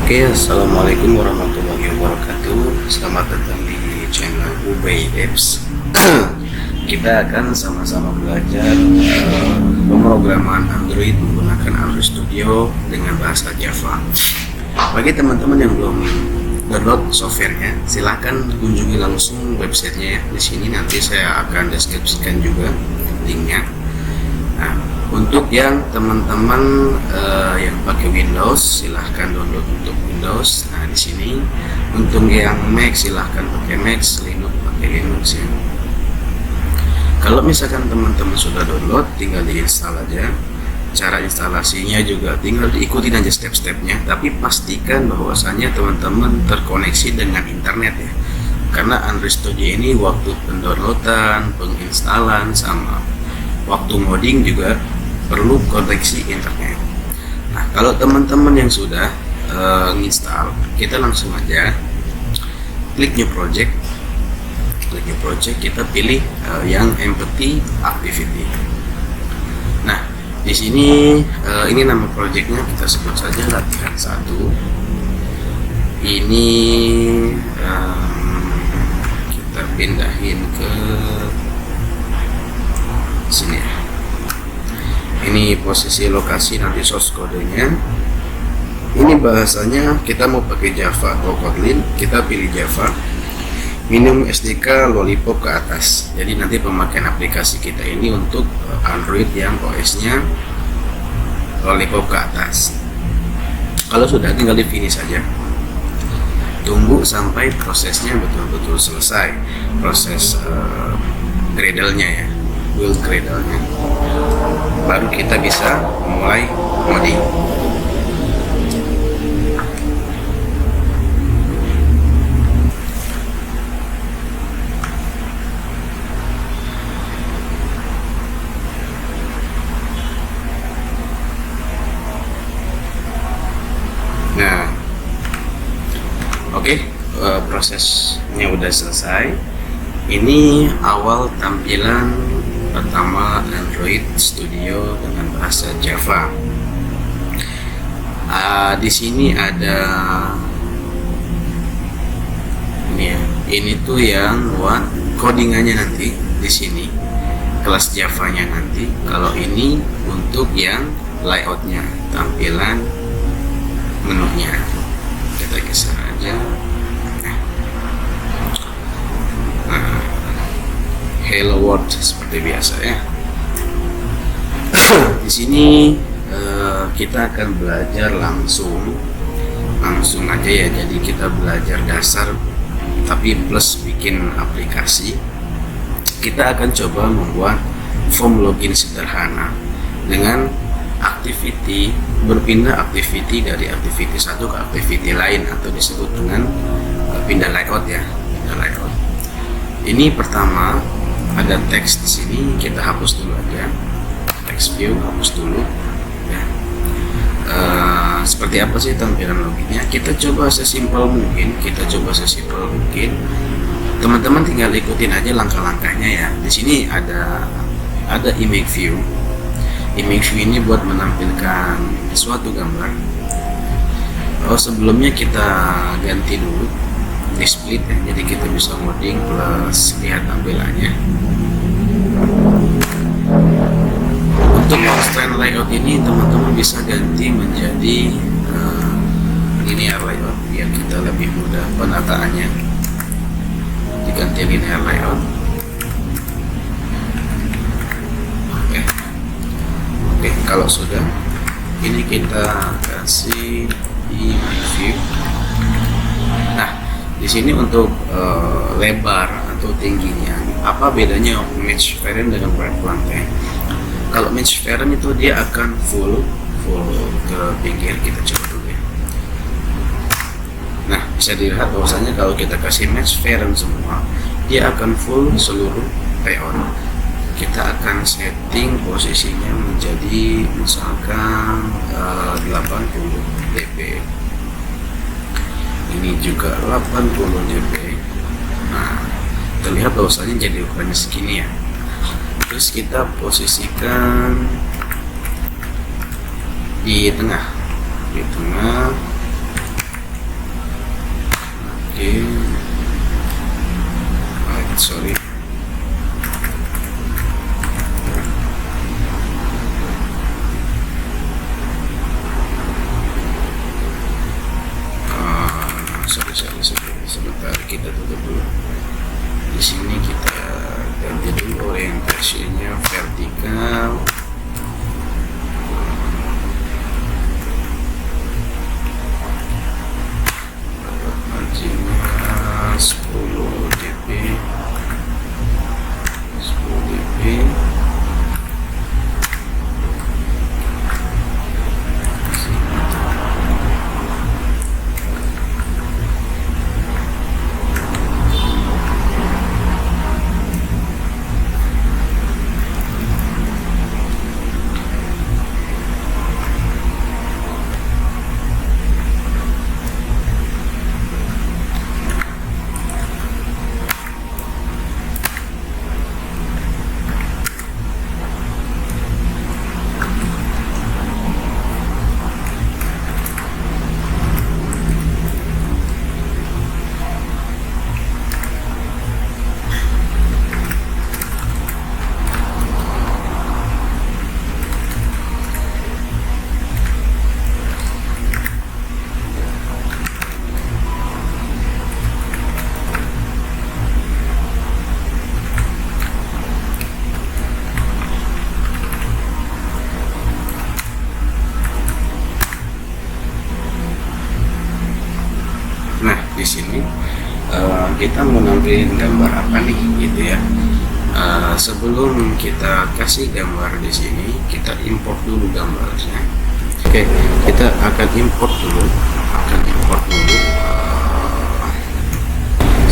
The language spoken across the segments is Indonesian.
Oke, assalamualaikum warahmatullahi wabarakatuh. Selamat datang di channel Ubay Apps. Kita akan sama-sama belajar pemrograman Android menggunakan Android Studio dengan bahasa Java. Bagi teman-teman yang belum download softwarenya, silahkan kunjungi langsung websitenya. Di sini nanti saya akan deskripsikan juga linknya. Nah, untuk yang teman-teman yang pakai Windows, silahkan download untuk Windows. Nah, di sini untuk yang Mac silahkan pakai Mac, Linux pakai Linux ya. Kalau misalkan teman-teman sudah download, tinggal diinstal aja. Cara instalasinya juga tinggal diikuti aja step-stepnya, tapi pastikan bahwasanya teman-teman terkoneksi dengan internet ya. Karena Android Studio ini waktu pendownloadan, penginstalan, sama waktu modding juga perlu koneksi internet. Nah, kalau teman-teman yang sudah install, kita langsung aja klik new project. Klik new project, kita pilih yang empty activity. Nah, di sini ini nama projectnya kita sebut saja latihan 1. Ini kita pindahin ke sini ya. Ini posisi lokasi nanti source kodenya. Ini bahasanya kita mau pakai Java atau Kotlin, kita pilih Java. Minimum SDK Lollipop ke atas. Jadi nanti pemakaian aplikasi kita ini untuk Android yang OS-nya Lollipop ke atas. Kalau sudah, tinggal di finish saja. Tunggu sampai prosesnya betul-betul selesai. Proses Gradle-nya ya, build Gradle-nya. Baru kita bisa mulai modding. Nah, oke, prosesnya udah selesai. Ini awal tampilan pertama Android Studio dengan bahasa Java. Di sini ada ini ya. Ini tuh yang buat codingannya nanti di sini, kelas Javanya nanti. Kalau ini untuk yang layoutnya, tampilan menunya. Kita geser aja. Hello World seperti biasa ya. Di sini kita akan belajar langsung aja ya. Jadi kita belajar dasar tapi plus bikin aplikasi. Kita akan coba membuat form login sederhana dengan activity, berpindah activity dari activity satu ke activity lain, atau disebut dengan pindah layout ya, pindah layout. Ini pertama ada teks di sini, kita hapus dulu aja. Text view hapus dulu. Ya. Seperti apa sih tampilan loginnya? Kita coba sesimpel mungkin. Teman-teman tinggal ikutin aja langkah-langkahnya ya. Di sini ada image view. Image view ini buat menampilkan suatu gambar. Sebelumnya kita ganti dulu di split ya, jadi kita bisa modding plus lihat tampilannya. Untuk constraint layout ini teman-teman bisa ganti menjadi linear layout biar kita lebih mudah penataannya. Diganti linear layout. Oke, kalau sudah, ini kita kasih di preview. Nah, di sini untuk lebar atau tingginya, apa bedanya match parent dengan bright content? Kalau match parent itu dia akan full ke pinggir. Kita coba dulu ya. Nah, bisa dilihat bahwasanya kalau kita kasih match parent semua, dia akan full seluruh layout. Kita akan setting posisinya menjadi misalkan 80 dp. Ini juga 80 dp. Nah, terlihat bahwasanya jadi ukurannya segini ya. Terus kita posisikan di tengah. sorry. Sebentar, kita tutup dulu. Di sini kita ganti dulu orientasinya vertikal. Marginnya 10 dp, 10 dp. Di sini kita mau nampilin gambar apa nih gitu ya. Sebelum kita kasih gambar di sini, kita import dulu gambarnya. Oke, kita akan import dulu.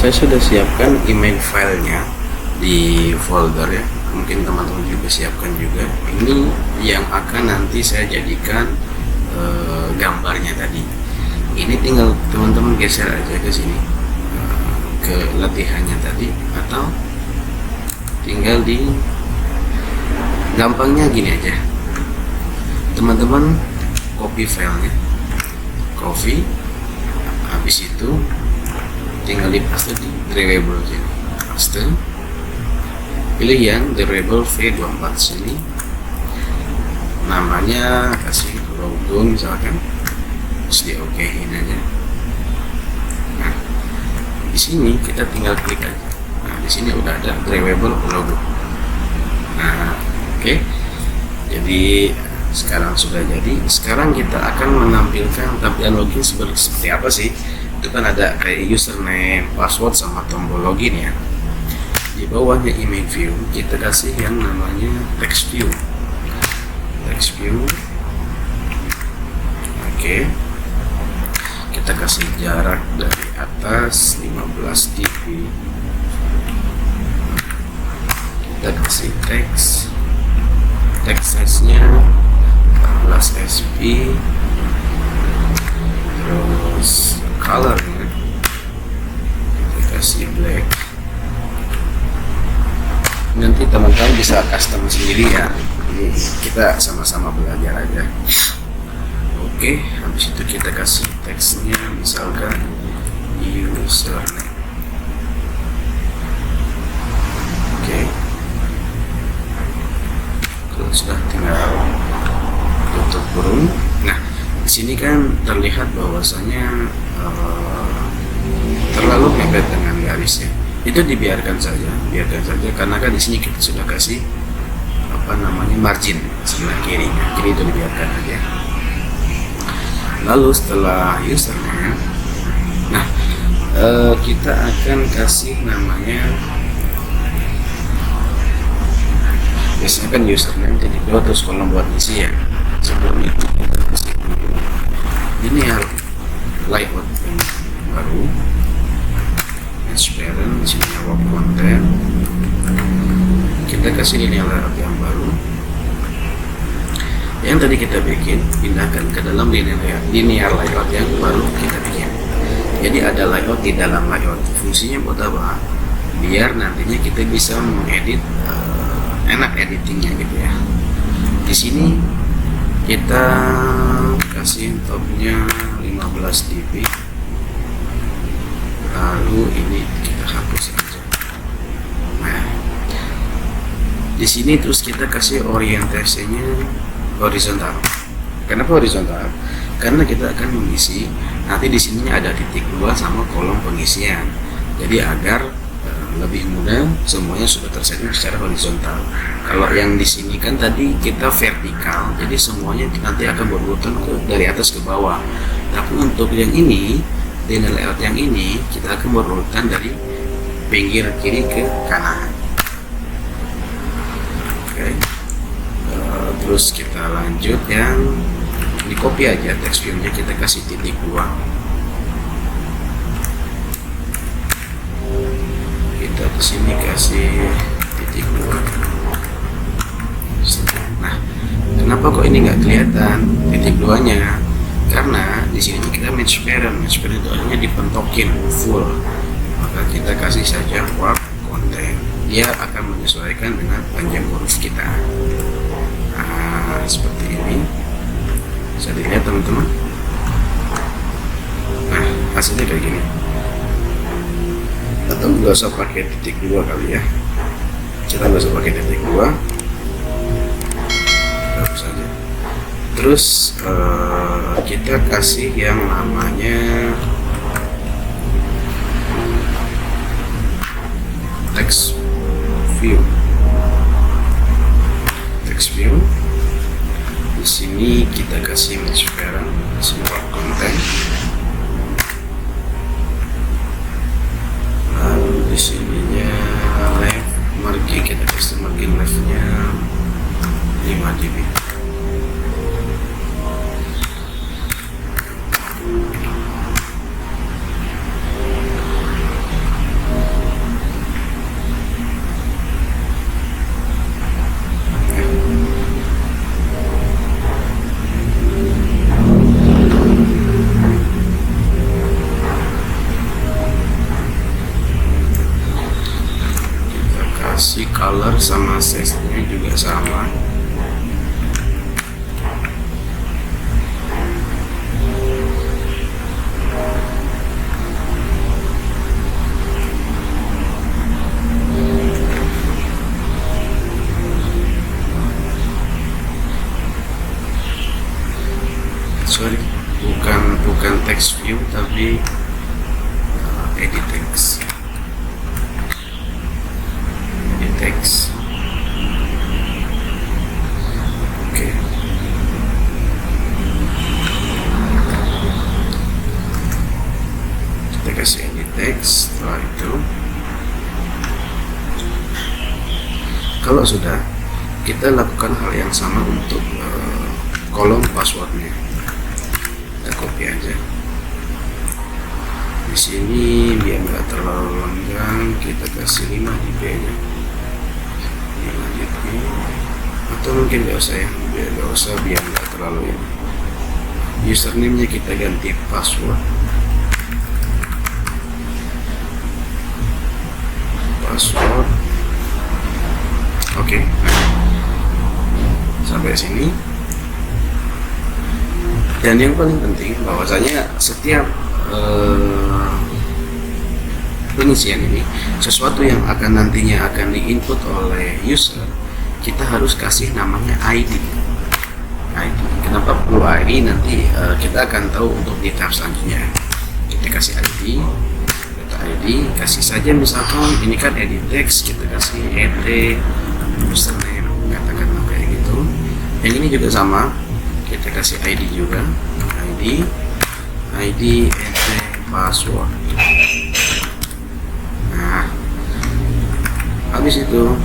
Saya sudah siapkan email filenya di folder ya. Mungkin teman-teman juga siapkan juga. Ini yang akan nanti saya jadikan gambarnya tadi. Ini tinggal teman-teman geser aja ke sini, ke latihannya tadi, atau tinggal di gampangnya gini aja, teman-teman copy filenya, habis itu tinggal di paste di drawable sini, paste, pilih yang drawable V24 sini, namanya kasih logo misalkan, terus di OK-in aja. Nah, di sini kita tinggal klik aja. Nah, di sini udah ada drawable logo. Nah, oke. Jadi sekarang sudah jadi. Sekarang kita akan menampilkan tampilan login seperti apa sih? Itu kan ada kayak username, password, sama tombol login ya. Di bawahnya email view kita kasih yang namanya text view. Oke. Kita kasih jarak dari atas 15 dp. Kita kasih text size-nya 14 sp. Terus color-nya kita kasih black. Nanti teman-teman bisa custom sendiri ya. Ini kita sama-sama belajar aja. Oke, habis itu kita kasih teksnya misalkan username. Oke, kalau sudah tinggal tutup kurung. Nah, di sini kan terlihat bahwasanya terlalu mepet dengan garisnya. Itu dibiarkan saja, karena kan di sini kita sudah kasih margin sebelah kirinya. Jadi itu dibiarkan aja. Lalu setelah username, nah kita akan kasih namanya, biasanya kan username jadi terus kolom buat isi ya. Sebelum itu kita kasih ini ya layout yang baru, transparent, sini web content, kita kasih ini layout yang baru. Yang tadi kita bikin, pindahkan ke dalam linear layout yang baru kita bikin. Jadi ada layout di dalam layout. Fungsinya buat apa? Biar nantinya kita bisa mengedit, enak editingnya gitu ya. Di sini kita kasih topnya 15 dp. Lalu ini kita hapus aja. Di sini terus kita kasih orientasinya horizontal. Kenapa horizontal? Karena kita akan mengisi, nanti di sininya ada titik 2 sama kolom pengisian. Jadi agar lebih mudah, semuanya sudah tersetting secara horizontal. Kalau yang di sini kan tadi kita vertikal, jadi semuanya nanti akan berurutan dari atas ke bawah. Tapi untuk yang ini, di layout yang ini, kita akan berurutan dari pinggir kiri ke kanan. Oke. Terus kita lanjut yang di copy aja text view-nya, kita kasih titik 2. Kita di sini kasih titik 2. Nah, kenapa kok ini nggak kelihatan titik 2-nya? Karena di sini kita match parent itu hanya dipentokin full. Maka kita kasih saja warp content. Dia akan menyesuaikan dengan panjang huruf kita. Nah, seperti ini. Bisa dilihat teman-teman. Nah, hasilnya kayak gini. Atau nggak usah pakai titik 2 kali ya, kita nggak usah pakai titik 2, hapus saja. Terus kita kasih yang namanya text view. Di sini kita kasih match parent, semua konten. Di sininya left margin, kita kasih margin leftnya 5 dB. Color sama size-nya juga sama. Sorry, bukan text view tapi edit text. Oke. Kita kasih edit text. Setelah itu, kalau sudah, kita lakukan hal yang sama untuk kolom passwordnya. Kita copy aja. Di sini biar nggak terlalu lenggang, kita kasih 5 dB nya. Atau mungkin nggak usah ya, biar nggak terlalu ini. Username-nya kita ganti password. Oke. Sampai sini. Dan yang paling penting bahwasanya setiap pengisian ini sesuatu yang akan nantinya akan diinput oleh user, kita harus kasih namanya ID. Kenapa perlu ID? Nanti kita akan tahu untuk di tab selanjutnya. Kita kasih ID, data ID, kasih saja misalkan ini kan edit text, kita kasih ed username, katakan kayak gitu. Yang ini juga sama, kita kasih ID juga, ID ed password. Nah, habis itu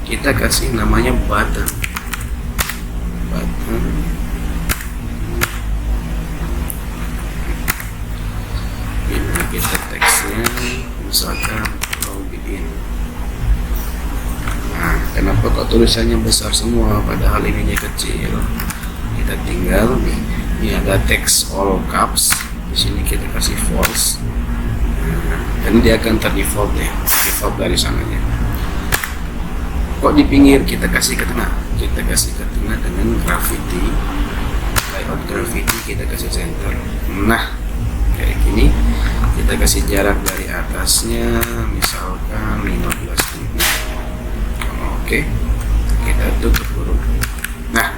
kita kasih namanya button. Ini kita teksnya misalkan login. Nah, kenapa kok tulisannya besar semua padahal ininya kecil? Kita tinggal ini ada text all caps. Di sini kita kasih false. Dan dia akan terdefault ya, default dari sananya. Kok di pinggir kita kasih ke tengah? Kita kasih ke tengah dengan graffiti, layout graffiti kita kasih center. Nah, kayak gini. Kita kasih jarak dari atasnya misalkan 15 dB. Oke. kita tutup dulu. Nah,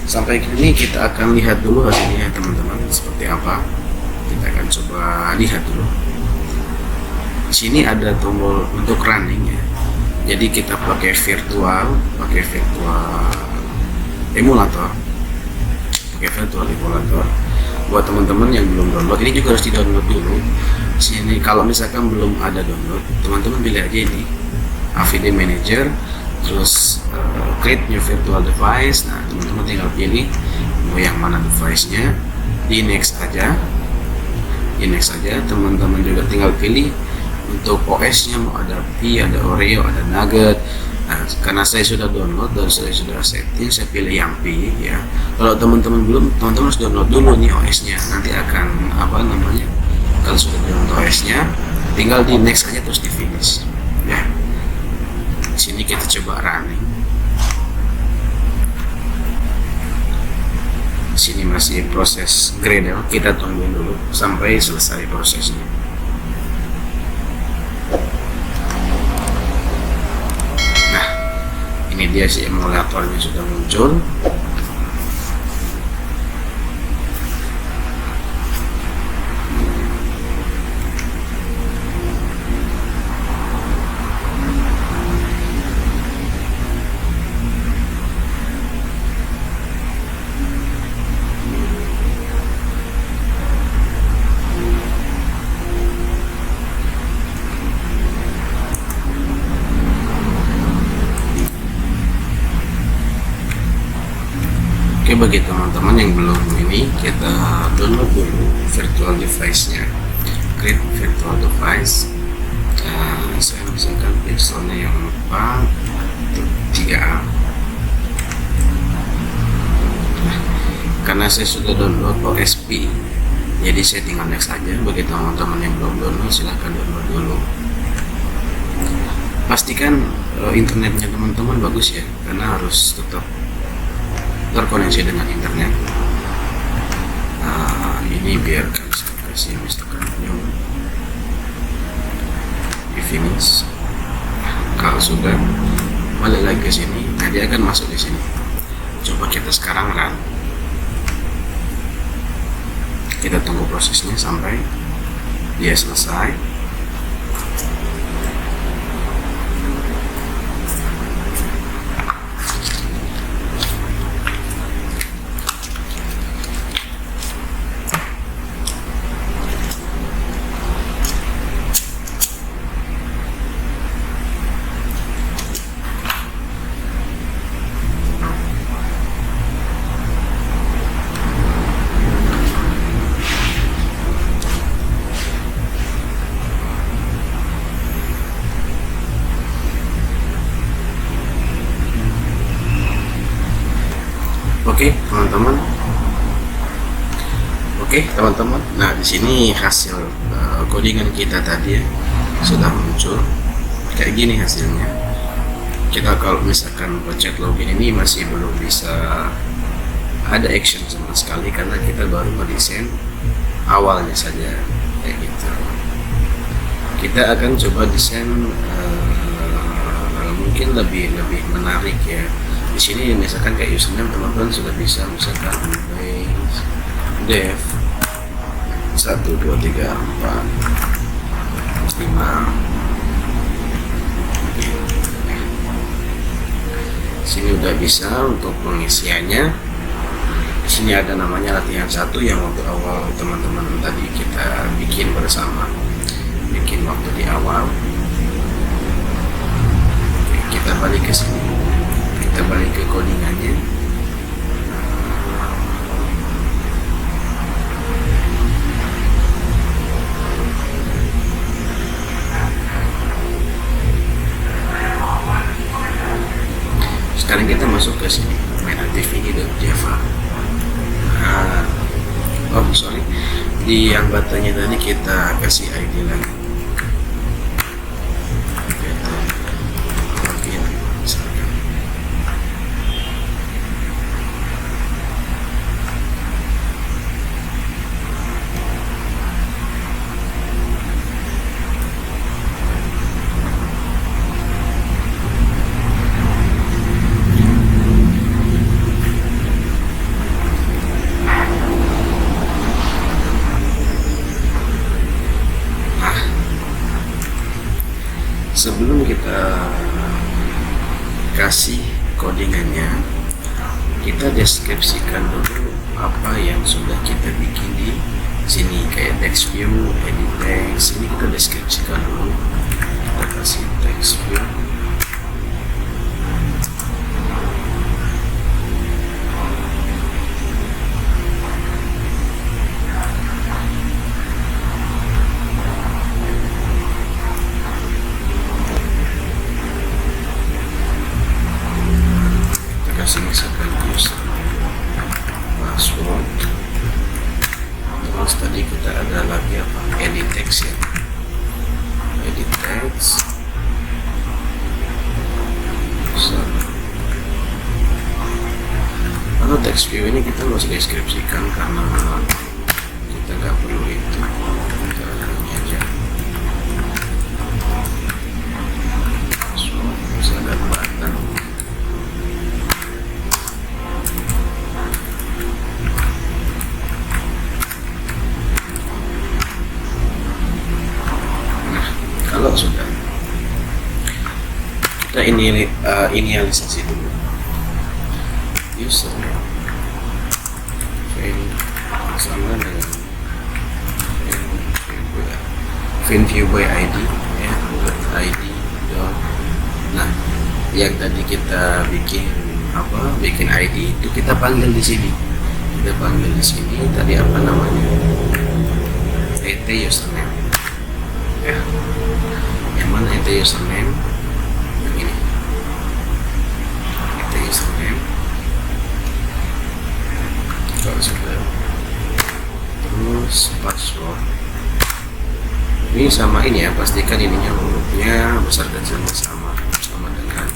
sampai kini kita akan lihat dulu hasilnya teman-teman seperti apa. Kita akan coba lihat dulu. Di sini ada tombol untuk running ya. Jadi kita pakai virtual emulator. Buat teman-teman yang belum download, ini juga harus di-download dulu. Di sini kalau misalkan belum ada download, teman-teman pilih aja ini AVD Manager, terus create new virtual device. Nah, teman-teman tinggal pilih mau yang mana device-nya, di next aja. Teman-teman juga tinggal pilih untuk OS-nya mau ada Pi, ada Oreo, ada Nugget. Nah, karena saya sudah download dan saya sudah setting, saya pilih yang Pi ya. Kalau teman-teman belum, teman-teman harus download dulu nih OS-nya. Nanti akan kalau sudah download OS-nya, tinggal di next aja terus di finish ya. Di sini kita coba running. Di sini masih proses Gradle, kita tunggu dulu sampai selesai prosesnya. Ini dia si emulatornya sudah muncul. Oke, bagi teman-teman yang belum ini, kita download dulu virtual device-nya. Create virtual device. Saya misalkan pixelnya yang 3A. Karena saya sudah download OSP, jadi saya tinggal next aja. Bagi teman-teman yang belum download, silahkan download dulu. Pastikan internetnya teman-teman bagus ya, karena harus tetap terkoneksi dengan internet. Ini biar saya kasih misalkan new di finish. Kalau sudah balik lagi ke sini, nah dia akan masuk di sini. Coba kita sekarang run. Kita tunggu prosesnya sampai dia selesai. Oke teman-teman, nah di sini hasil codingan kita tadi ya, sudah muncul kayak gini hasilnya. Kita kalau misalkan pencet login ini masih belum bisa ada action sama sekali karena kita baru mendesain awalnya saja kayak gitu. Kita akan coba desain mungkin lebih menarik ya. Di sini misalkan kayak username teman-teman sudah bisa, misalkan base dev 1 2 3 4 5 sini udah bisa untuk pengisiannya. Di sini ada namanya latihan 1 yang waktu awal teman-teman tadi kita bikin bersama, bikin waktu di awal. Oke, kita balik ke sini, kita balik ke codingannya. Sekarang kita masuk ke sini, main activity.java. Di yang batanya tadi kita kasih ID lagi. sebelum kita kasih codingannya, kita deskripsikan dulu apa yang sudah kita bikin di sini, kayak text view, edit text. Ini kita deskripsikan dulu. Kita kasih text view. Misalkan user password, terus tadi kita ada lagi apa, edit text ya, edit text. Kalau text view ini kita nggak usah deskripsikan karena kita nggak perlu itu, kita ini aja password, terus ada button. Kalau sudah, kita inisialisasi dulu username sama dengan view by ID ya, ID dot. Nah, yang tadi kita bikin ID itu kita panggil di sini. Kita panggil di sini tadi apa namanya? username. Ya, yang mana itu username? Yang ini, itu username. Kalau sudah, terus password. Ini sama ini ya, pastikan ininya hurufnya besar kecilnya sama dengan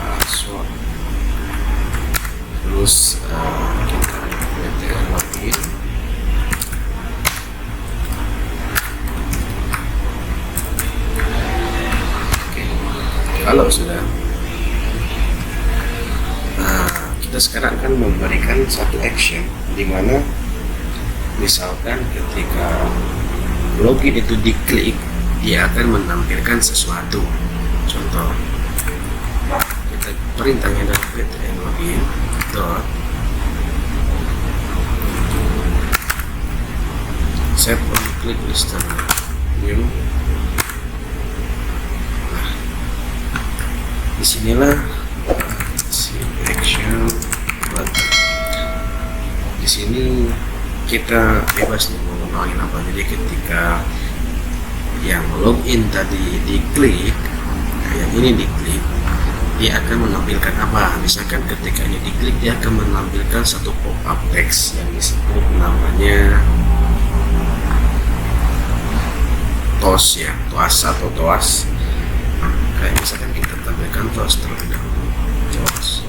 password. Terus kita login. Kalau sudah, kita sekarang akan memberikan satu action di mana misalkan ketika login itu diklik, dia akan menampilkan sesuatu. Contoh, kita perintahnya adalah ptn login dot set on click listener new. Disinilah si action button. Di sini kita bebas nih mau ngomongin apa. Jadi ketika yang login tadi diklik, yang ini diklik, dia akan menampilkan apa? Misalkan ketika ini diklik, dia akan menampilkan satu pop-up text yang disebut namanya TOS ya, TOAS atau TOAS. Kayak misalkan kita tampilkan TOS terlebih dahulu, TOS.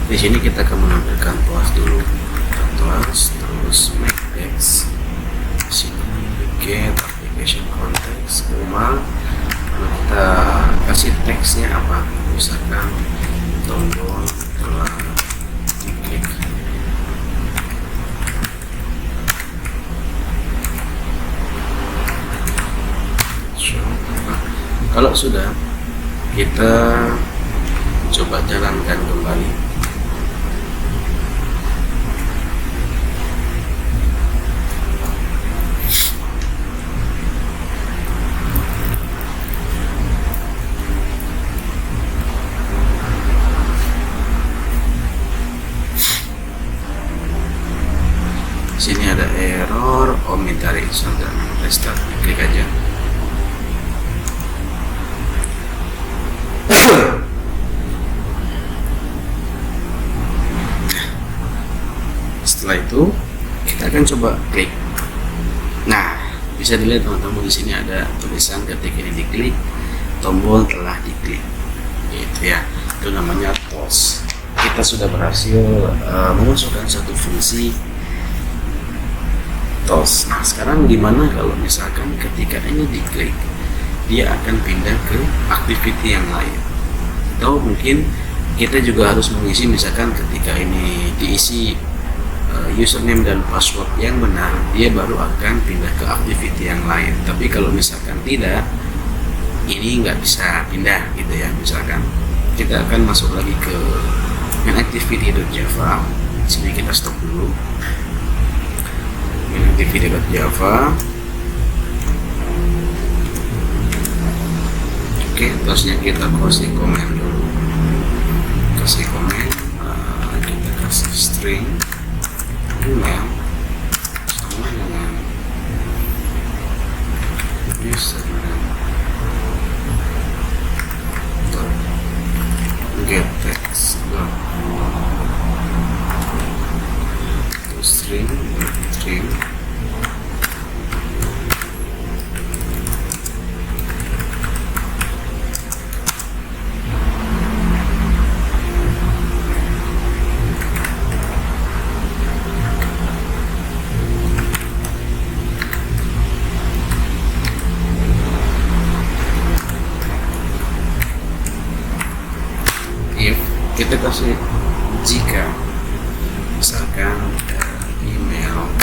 Di sini kita akan menampilkan TOAS dulu, TOAS, terus make text. Di sini get application context, lalu kita kasih teksnya apa, misalkan tombol telah diklik. Kalau sudah, kita coba jalankan kembali. Sini ada error, minta reinstall dan restart, klik aja. Setelah itu kita akan coba klik. Nah, bisa dilihat teman-teman, di sini ada tulisan ketika ini diklik, tombol telah diklik, gitu ya. Itu namanya TOS. Kita sudah berhasil memasukkan satu fungsi TOS. Nah, sekarang gimana kalau misalkan ketika ini diklik, dia akan pindah ke activity yang lain? Atau mungkin kita juga harus mengisi, misalkan ketika ini diisi username dan password yang benar, dia baru akan pindah ke activity yang lain. Tapi kalau misalkan tidak, ini nggak bisa pindah, gitu ya. Misalkan kita akan masuk lagi ke main activity.java. Di sini kita stop dulu. Main activity.java. Oke, terusnya kita kasih komen dulu. Kasih komen, kita kasih string email sama dengan username get text string kita kasih jika misalkan email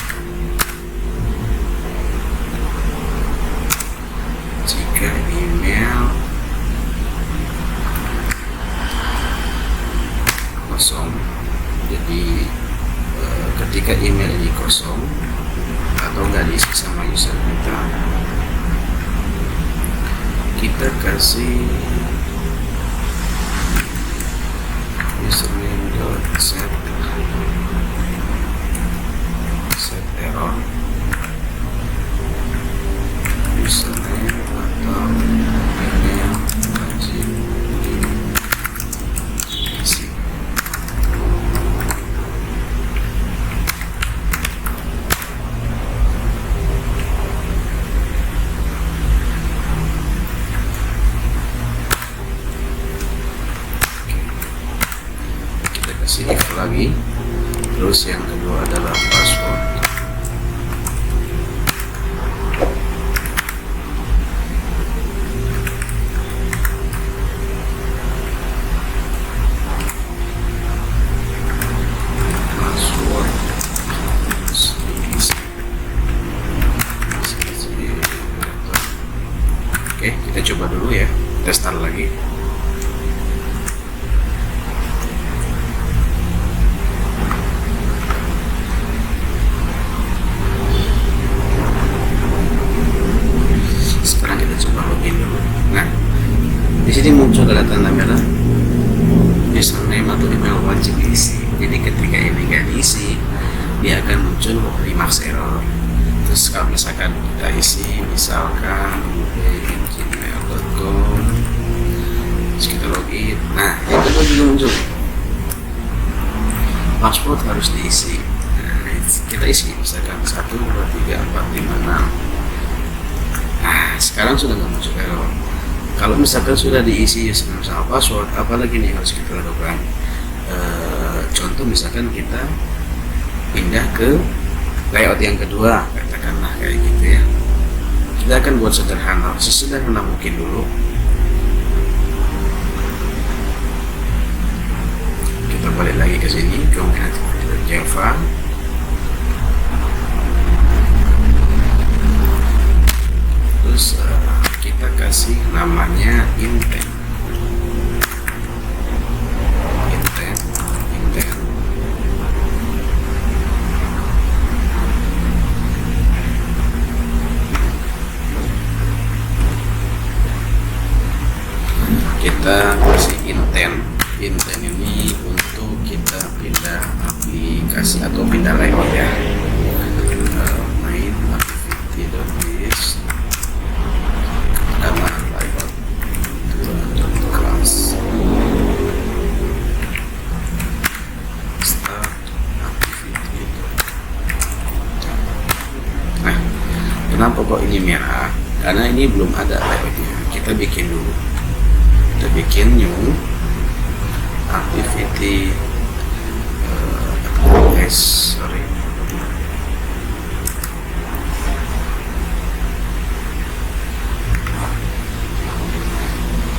kosong. Jadi ketika email ini kosong atau nggak diisi sama user kita kasih username.set error username atau email wajib diisi. Kasih if lagi. Terus yang kedua adalah password. Oke, kita coba dulu ya. Kita start lagi. Di sini muncul ada tanda merah username atau email wajib diisi. Jadi ketika ini nggak diisi, dia akan muncul remarks error. Terus kalau misalkan kita isi misalkan gmail.com, terus kita login, nah yang kedua juga muncul password harus diisi. Nah, kita isi misalkan 1 2 3 4 5 6. Nah sekarang sudah nggak muncul error. Kalau misalkan sudah diisi username sama password, apalagi nih harus kita lakukan? Contoh misalkan kita pindah ke layout yang kedua, katakanlah kayak gitu ya. Kita akan buat sesederhana mungkin dulu. Kita balik lagi ke sini, kemudian kita Java. Terus kita kasih namanya intent. Kita kasih intent ini untuk kita pindah aplikasi atau pindah layout ya. Database nama layout kelas start activity. Nah, kenapa kok ini merah? Karena ini belum ada layoutnya. Kita bikin dulu. Kita bikin new activity sorry.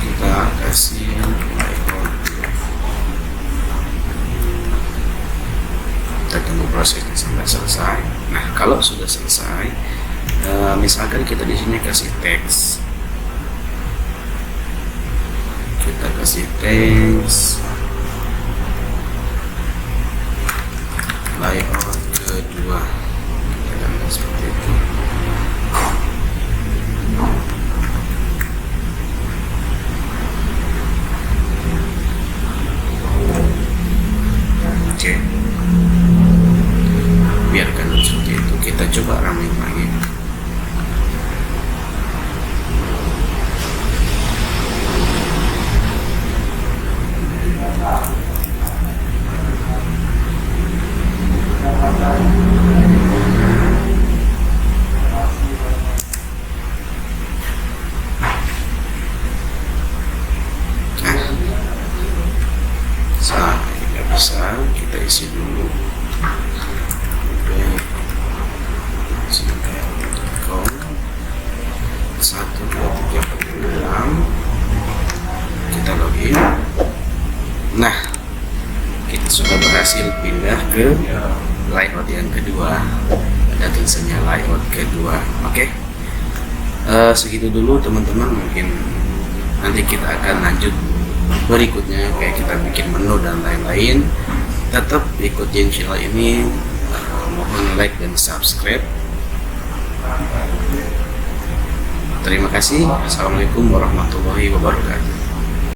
Kita kasih layout. Kita tunggu prosesnya sampai selesai. Nah, kalau sudah selesai, misalkan kita di sini kasih teks, kita kasih teks layout kedua, kita akan seperti itu. Oke, biarkan seperti itu. Kita coba running lagi. Bisa kita isi dulu com 1234 kita login. Nah, kita sudah berhasil pindah ke layout yang kedua, ada tulisannya layout kedua. Oke, segitu dulu teman-teman, mungkin nanti kita akan lanjut berikutnya kayak kita bikin menu dan lain-lain. Tetap ikutin channel ini, mohon like dan subscribe. Terima kasih. Assalamualaikum warahmatullahi wabarakatuh.